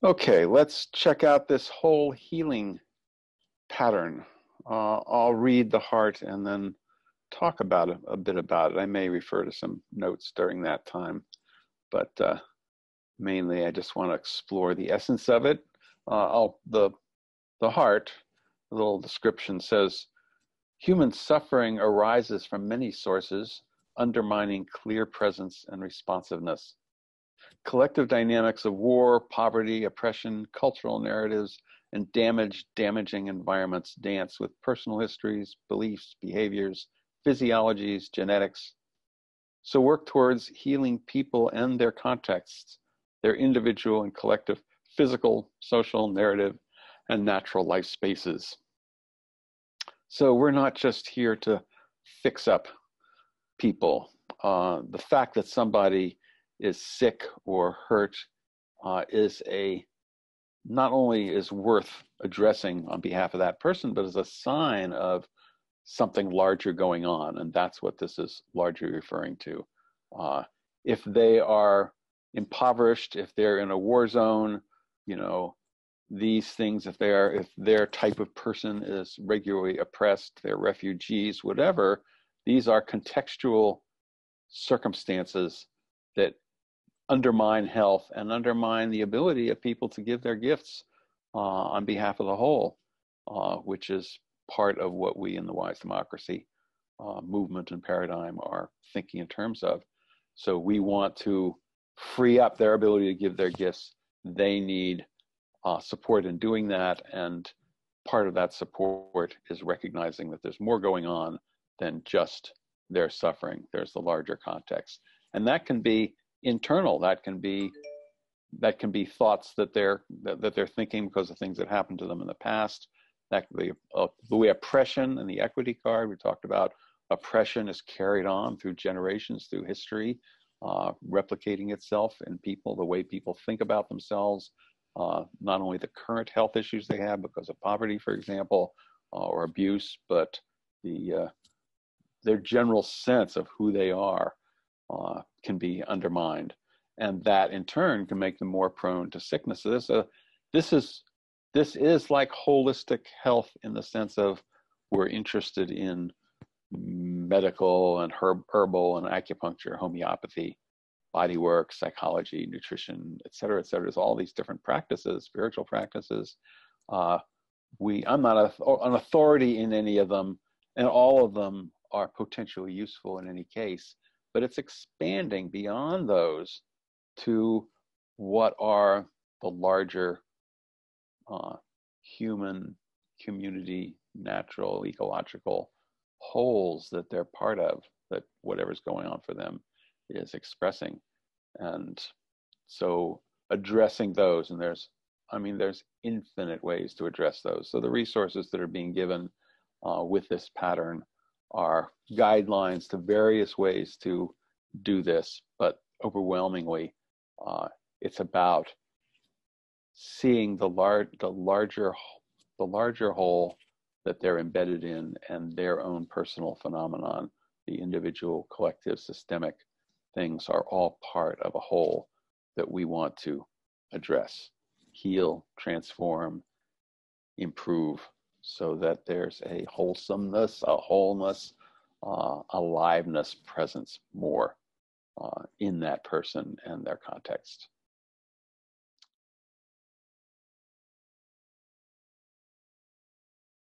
Okay, let's check out this whole healing pattern. I'll read the heart and then talk about it a bit about it. I may refer to some notes during that time, but mainly I just want to explore the essence of it. The heart, a little description says, human suffering arises from many sources, undermining clear presence and responsiveness. Collective dynamics of war, poverty, oppression, cultural narratives, and damaging environments dance with personal histories, beliefs, behaviors, physiologies, genetics. So work towards healing people and their contexts, their individual and collective physical, social, narrative, and natural life spaces. So we're not just here to fix up people. The fact that somebody is sick or hurt not only is worth addressing on behalf of that person, but is a sign of something larger going on. And that's what this is largely referring to. If they are impoverished, if they're in a war zone, these things, if their type of person is regularly oppressed, they're refugees, whatever, these are contextual circumstances that undermine health and undermine the ability of people to give their gifts on behalf of the whole, which is part of what we in the Wise Democracy movement and paradigm are thinking in terms of. So we want to free up their ability to give their gifts. They need support in doing that, and part of that support is recognizing that there's more going on than just their suffering. There's the larger context, and that can be internal. That can be thoughts that they're thinking because of things that happened to them in the past. That could be the way oppression and the equity card we talked about. Oppression is carried on through generations, through history, replicating itself in people, the way people think about themselves, not only the current health issues they have because of poverty, for example, or abuse, but their general sense of who they are can be undermined, and that in turn can make them more prone to sickness. So this is like holistic health in the sense of we're interested in medical and herbal and acupuncture, homeopathy, body work, psychology, nutrition, et cetera, et cetera. There's all these different practices, spiritual practices. I'm not an authority in any of them, and all of them are potentially useful in any case, but it's expanding beyond those to what are the larger human, community, natural, ecological wholes that they're part of, that whatever's going on for them is expressing. And so addressing those, and there's infinite ways to address those. So the resources that are being given with this pattern are guidelines to various ways to do this, but overwhelmingly it's about seeing the larger whole that they're embedded in, and their own personal phenomenon. The individual, collective, systemic things are all part of a whole that we want to address, heal, transform, improve, so that there's a wholesomeness, a wholeness, aliveness, presence more in that person and their context.